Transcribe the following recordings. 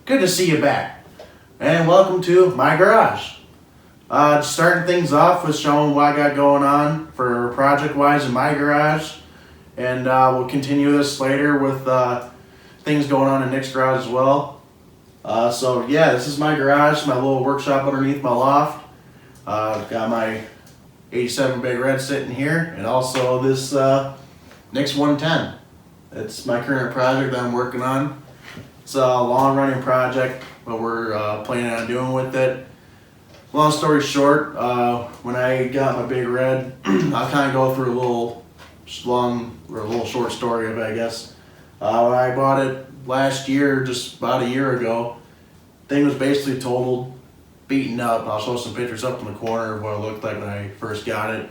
Good to see you back, and welcome to my garage. Starting things off with showing what I got going on for project-wise in my garage, and we'll continue this later with things going on in Nick's garage as well. So yeah, this is my garage, my little workshop underneath my loft. Got my 87 Big Red sitting here, and also this Nick's 110. It's my current project that I'm working on. It's a long-running project, what we're planning on doing with it. Long story short, when I got my Big Red, I'll kind of go through a little short story of it, I guess. When I bought it last year, just about a year ago, thing was basically totaled, beaten up. I'll show some pictures up in the corner of what it looked like when I first got it.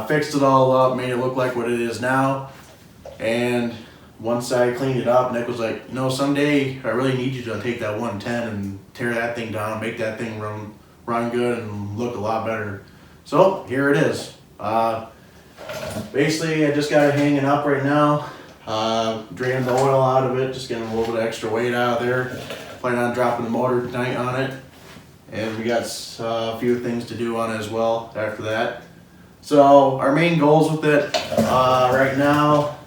Fixed it all up, made it look like what it is now, and once I cleaned it up, Nick was like, you know, someday I really need you to take that 110 and tear that thing down, make that thing run good and look a lot better. So here it is. Basically, I just got it hanging up right now. Draining the oil out of it, just getting a little bit of extra weight out of there. Planning on dropping the motor tonight on it. And we got a few things to do on it as well after that. So our main goals with it right now,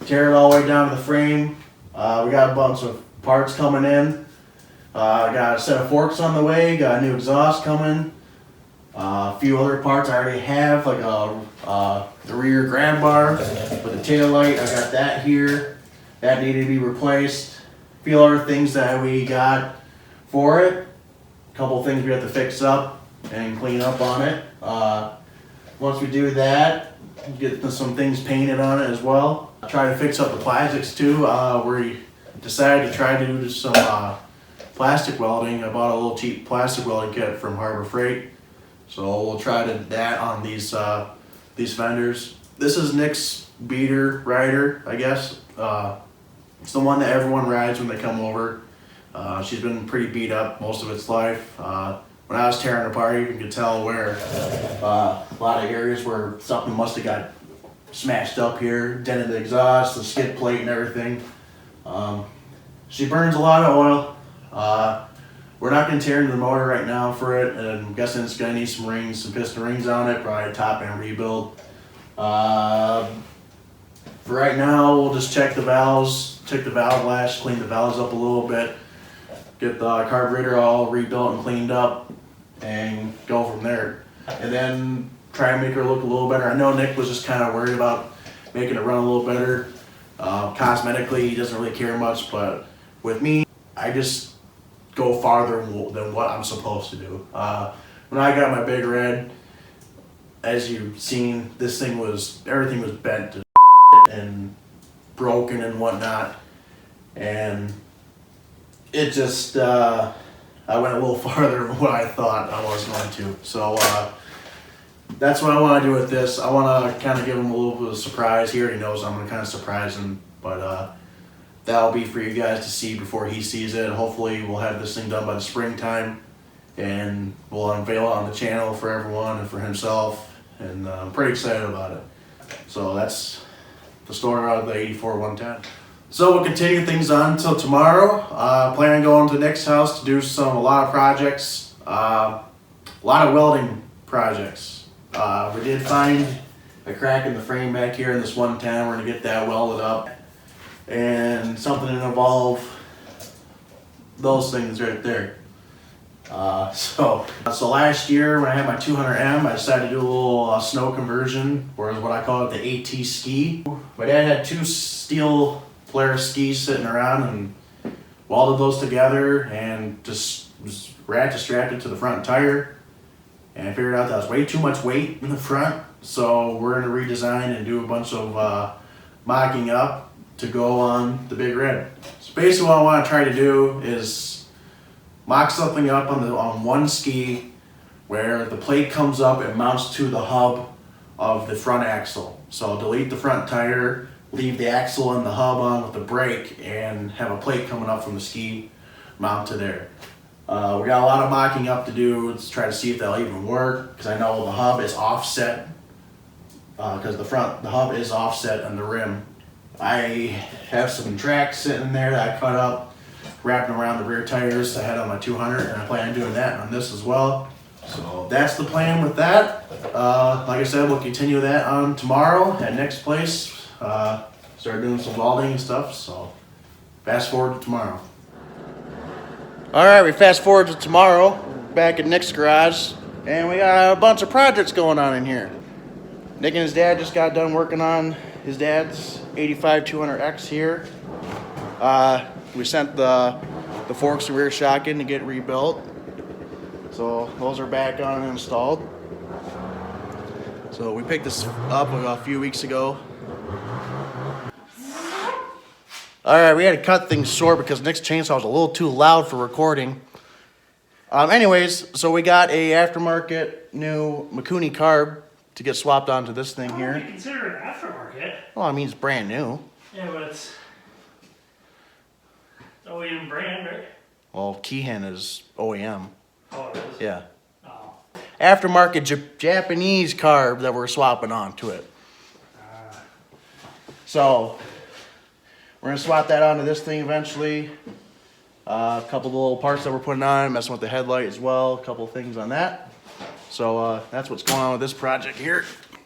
tear it all the way down to the frame. We got a bunch of parts coming in. Got a set of forks on the way, got a new exhaust coming. A few other parts I already have, like the rear grab bar with the tail light. I got that here. That needed to be replaced. A few other things that we got for it. A couple things we have to fix up and clean up on it. Once we do that, get some things painted on it as well. Try to fix up the plastics too. We decided to try to do some plastic welding. I bought a little cheap plastic welding kit from Harbor Freight. So we'll try to that on these fenders. This is Nick's beater rider, I guess. It's the one that everyone rides when they come over. She's been pretty beat up most of its life. When I was tearing it apart, you could tell where a lot of areas where something must have got smashed up here, dented the exhaust, the skid plate and everything. She burns a lot of oil. We're not going to tear into the motor right now for it, and I'm guessing it's going to need some rings, some piston rings on it, probably a top end rebuild. For right now, we'll just check the valves, check the valve lash, clean the valves up a little bit, get the carburetor all rebuilt and cleaned up, and go from there. And then try and make her look a little better. I know Nick was just kind of worried about making it run a little better. Cosmetically, he doesn't really care much, but with me, I just go farther than what I'm supposed to do. When I got my Big Red, as you've seen, everything was bent to and broken and whatnot, and it just, I went a little farther than what I thought I was going to. So that's what I want to do with this. I want to kind of give him a little bit of a surprise. He already knows I'm going to kind of surprise him, but that'll be for you guys to see before he sees it. Hopefully we'll have this thing done by the springtime, and we'll unveil it on the channel for everyone and for himself, and I'm pretty excited about it. So that's the story out of the 84 110. So we'll continue things on until tomorrow. Plan on going to Nick's house to do a lot of projects, a lot of welding projects. We did find a crack in the frame back here in this 110. We're gonna get that welded up, and something to involve those things right there. So last year when I had my 200M, I decided to do a little snow conversion, or what I call it, the AT ski. My dad had two steel Polaris skis sitting around, and welded those together and just ratchet strapped it to the front tire. And I figured out that was way too much weight in the front, so we're gonna redesign and do a bunch of mocking up to go on the Big Red. So basically what I want to try to do is mock something up on one ski where the plate comes up and mounts to the hub of the front axle. So delete the front tire, leave the axle and the hub on with the brake, and have a plate coming up from the ski mount to there. We got a lot of mocking up to do to try to see if that'll even work, because I know the hub is offset, because the hub is offset on the rim. I have some tracks sitting there that I cut up. wrapping around the rear tires I had on my 200, and I plan on doing that on this as well. So that's the plan with that. Like I said, we'll continue that on tomorrow at next place. Start doing some welding and stuff, so fast forward to tomorrow. All right, we fast forward to tomorrow, back at Nick's garage, and we got a bunch of projects going on in here. Nick and his dad just got done working on his dad's 85 200X here. We sent the forks and rear shock in to get rebuilt. So those are back on and installed. So we picked this up a few weeks ago. All right, we had to cut things short because Nick's chainsaw was a little too loud for recording. Anyways, so we got a aftermarket new Mikuni carb to get swapped onto this thing here. You consider it aftermarket. Well, I mean, it's brand new. Yeah, but it's OEM brand, right? Well, Keehan is OEM. Oh, it is? Yeah. Oh. Aftermarket Japanese carb that we're swapping onto it. So we're gonna swap that onto this thing eventually. A couple of little parts that we're putting on, messing with the headlight as well, a couple of things on that. So that's what's going on with this project here.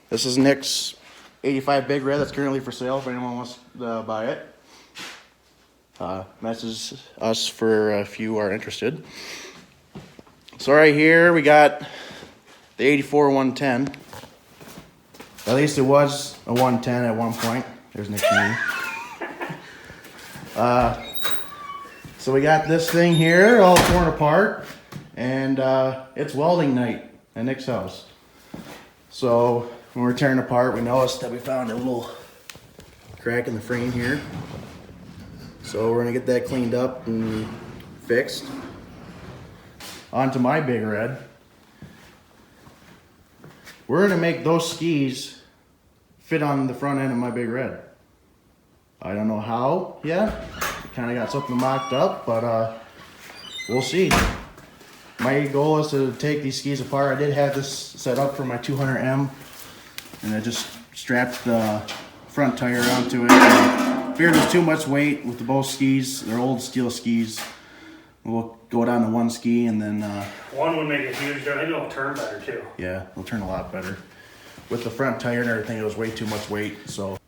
This is Nick's 85 Big Red that's currently for sale if anyone wants to buy it. Message us for if you are interested. So right here we got the 84 110. At least it was a 110 at one point. There's Nick's name. So we got this thing here all torn apart, and it's welding night at Nick's house. So when we're tearing apart, we noticed that we found a little crack in the frame here. So we're gonna get that cleaned up and fixed. Onto my Big Red. We're gonna make those skis fit on the front end of my Big Red. I don't know how yet. Kind of got something mocked up, but we'll see. My goal is to take these skis apart. I did have this set up for my 200M, and I just strapped the front tire onto it. I feared there's too much weight with the both skis. They're old steel skis. We'll go down to one ski and then... one would make a huge difference. Maybe it'll turn better too. Yeah, it'll turn a lot better. With the front tire and everything, it was way too much weight, so...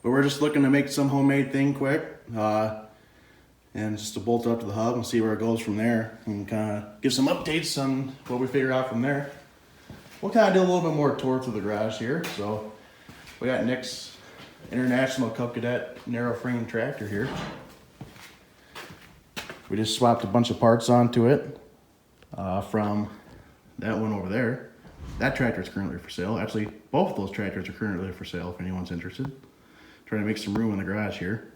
But we're just looking to make some homemade thing quick. And just to bolt it up to the hub and see where it goes from there. And kind of give some updates on what we figure out from there. We'll kind of do a little bit more tour through the garage here. So we got Nick's International Cub Cadet narrow frame tractor here. We just swapped a bunch of parts onto it from that one over there. That tractor is currently for sale. Actually, both of those tractors are currently for sale if anyone's interested. Trying to make some room in the garage here.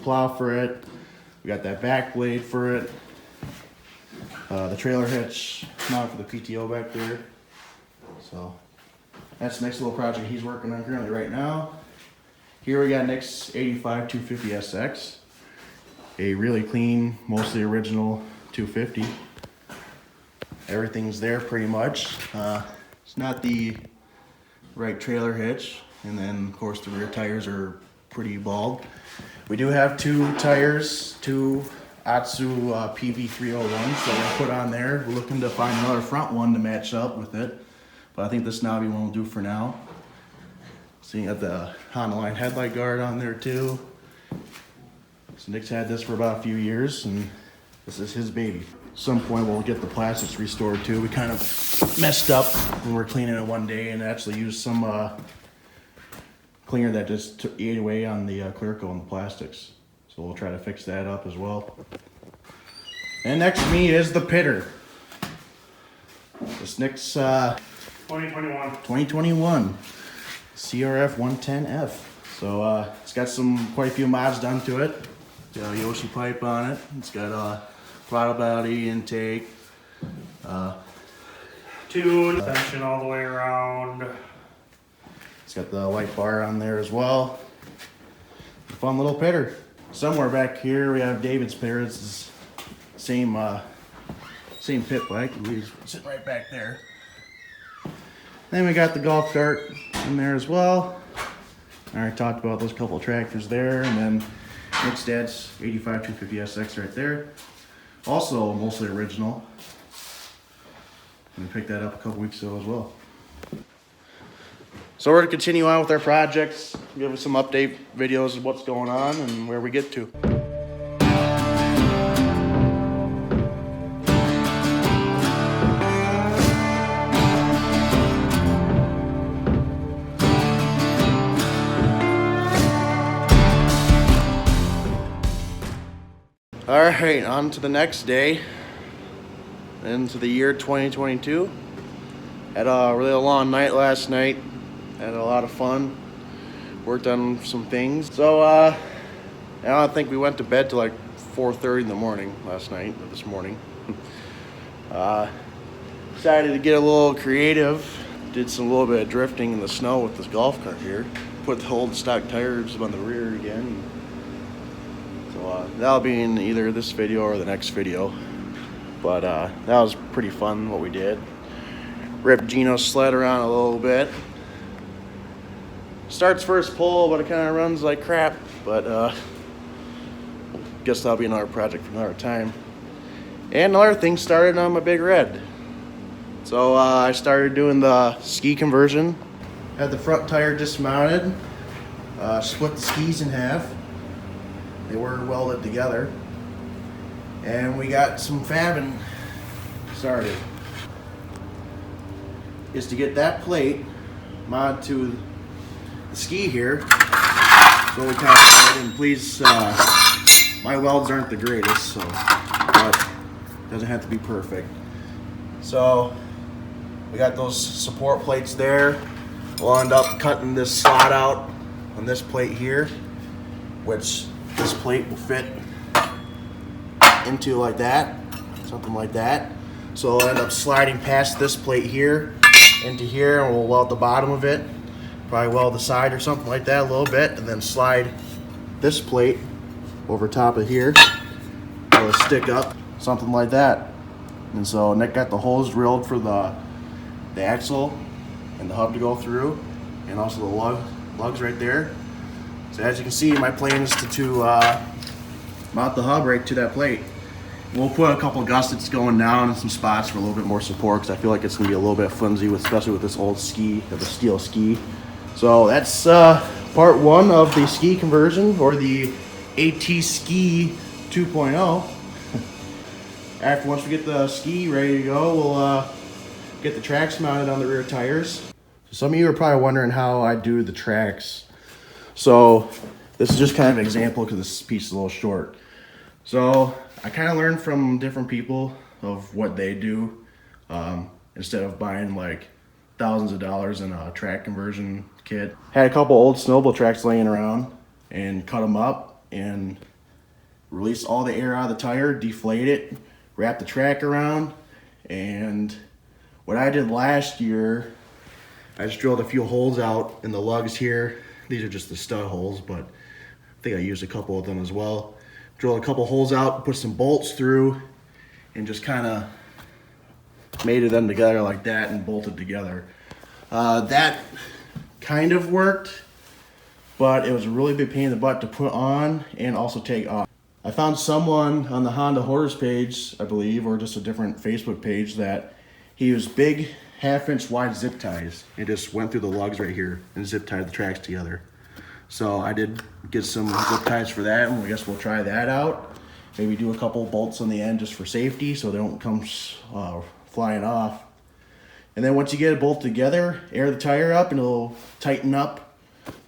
Plow for it. We got that back blade for it. The trailer hitch mount for the PTO back there. So that's the next little project he's working on currently right now. Here we got Nick's 85 250SX. A really clean, mostly original 250. Everything's there pretty much. It's not the right trailer hitch. And then, of course, the rear tires are pretty bald. We do have two tires, two Atsu PV301s that we put on there. We're looking to find another front one to match up with it. But I think this knobby one will do for now. So you got the Honda Line headlight guard on there too. So Nick's had this for about a few years, and this is his baby. At some point we'll get the plastics restored too. We kind of messed up when we were cleaning it one day and actually used some cleaner that just ate away on the clear coat and the plastics. So we'll try to fix that up as well. And next to me is the Pitter. This Nick's 2021 CRF 110F. So it's got quite a few mods done to it. It's got a Yoshi pipe on it. It's got a throttle body intake. Tune extension all the way around. It's got the light bar on there as well. Fun little Pitter. Somewhere back here we have David's Pitter. It's the same pit bike. He's sitting right back there. Then we got the golf cart in there as well. I already talked about those couple tractors there. And then Nick's dad's 85 250 SX right there. Also mostly original. We picked that up a couple weeks ago as well. So we're going to continue on with our projects, give us some update videos of what's going on and where we get to. All right, on to the next day, into the year 2022. Had a really long night last night. Had a lot of fun. Worked on some things. So I don't think we went to bed till like 4:30 in the morning last night, or this morning. Decided to get a little creative. Did some little bit of drifting in the snow with this golf cart here. Put the old stock tires on the rear again. So that'll be in either this video or the next video. But that was pretty fun what we did. Ripped Gino's sled around a little bit. Starts first pull, but it kind of runs like crap. But guess that'll be another project for another time. And another thing started on my Big Red. So I started doing the ski conversion. Had the front tire dismounted. Split the skis in half. They were welded together. And we got some fabbing started. Is to get that plate mounted to the ski here. So we kind of started, and please, my welds aren't the greatest, so, but doesn't have to be perfect. So we got those support plates there. We'll end up cutting this slot out on this plate here, which this plate will fit into like that, something like that. So we'll end up sliding past this plate here into here, and we'll weld the bottom of it. Probably weld the side or something like that a little bit, and then slide this plate over top of here. It'll stick up, something like that. And so Nick got the holes drilled for the axle and the hub to go through, and also the lugs right there. So as you can see, my plan is to mount the hub right to that plate. We'll put a couple of gussets going down in some spots for a little bit more support, because I feel like it's going to be a little bit flimsy, especially with this old ski, the steel ski. So that's part one of the ski conversion, or the AT Ski 2.0. Once we get the ski ready to go, we'll get the tracks mounted on the rear tires. So some of you are probably wondering how I do the tracks. So this is just kind of an example because this piece is a little short. So I kind of learned from different people of what they do, instead of buying like thousands of dollars in a track conversion kit. Had a couple old snowmobile tracks laying around and cut them up and release all the air out of the tire, deflate it, wrap the track around. And what I did last year, I just drilled a few holes out in the lugs here. These are just the stud holes, but I think I used a couple of them as well. Drilled a couple holes out, put some bolts through, and just kind of mated them together like that and bolted together. That kind of worked, but it was a really big pain in the butt to put on and also take off. I found someone on the Honda Hoarders page, I believe, or just a different Facebook page, that he used big 1/2-inch wide zip ties and just went through the lugs right here and zip tied the tracks together. So I did get some zip ties for that, and I guess we'll try that out. Maybe do a couple bolts on the end just for safety so they don't come flying off. And then once you get it bolted together, air the tire up and it'll tighten up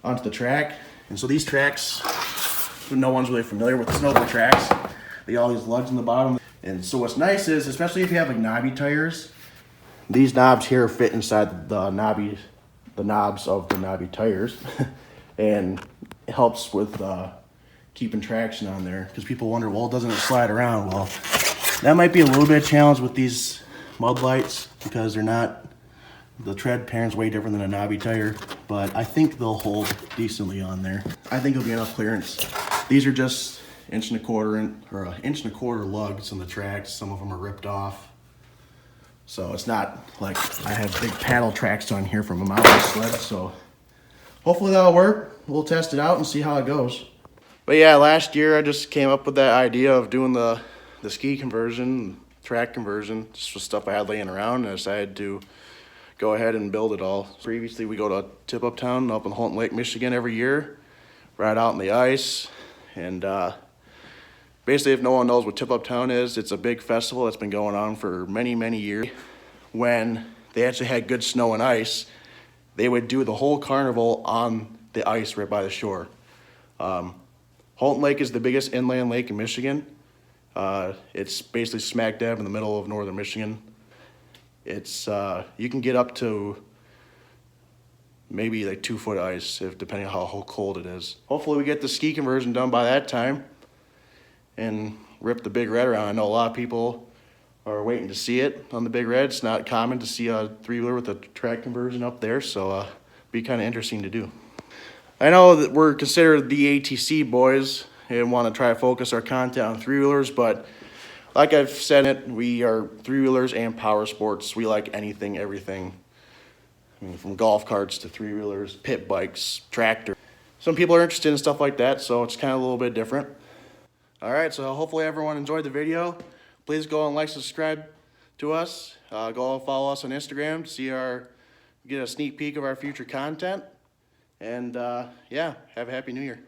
onto the track. And so these tracks, no one's really familiar with the snowboard tracks, they got all these lugs in the bottom. And so what's nice is, especially if you have like knobby tires, these knobs here fit inside the knobs of the knobby tires. And it helps with keeping traction on there, because people wonder, well, doesn't it slide around? Well, that might be a little bit of a challenge with these mud lights, because they're not, the tread pattern's way different than a knobby tire, but I think they'll hold decently on there. I think it'll be enough clearance. These are just 1.25 lugs on the tracks. Some of them are ripped off. So it's not like I have big paddle tracks on here from a mountain sled, so hopefully that'll work. We'll test it out and see how it goes. But yeah, last year I just came up with that idea of doing the ski conversion, track conversion, just was stuff I had laying around, and I decided to go ahead and build it all. Previously, we go to Tip Up Town up in Holton Lake, Michigan every year, ride out in the ice, and basically, if no one knows what Tip Up Town is, it's a big festival that's been going on for many, many years. When they actually had good snow and ice, they would do the whole carnival on the ice right by the shore. Holton Lake is the biggest inland lake in Michigan. It's basically smack dab in the middle of northern Michigan. It's you can get up to maybe like 2 foot ice, if depending on how cold it is. Hopefully we get the ski conversion done by that time and rip the Big Red around. I know a lot of people are waiting to see it on the Big Red. It's not common to see a three-wheeler with a track conversion up there, so be kind of interesting to do. I know that we're considered the ATC boys and want to try to focus our content on three-wheelers, but like I've said it, we are three-wheelers and power sports. We like anything, everything. I mean, from golf carts to three-wheelers, pit bikes, tractor. Some people are interested in stuff like that, so it's kind of a little bit different. All right, so hopefully everyone enjoyed the video. Please go and like, subscribe to us. Go and follow us on Instagram to get a sneak peek of our future content. And yeah, have a happy new year.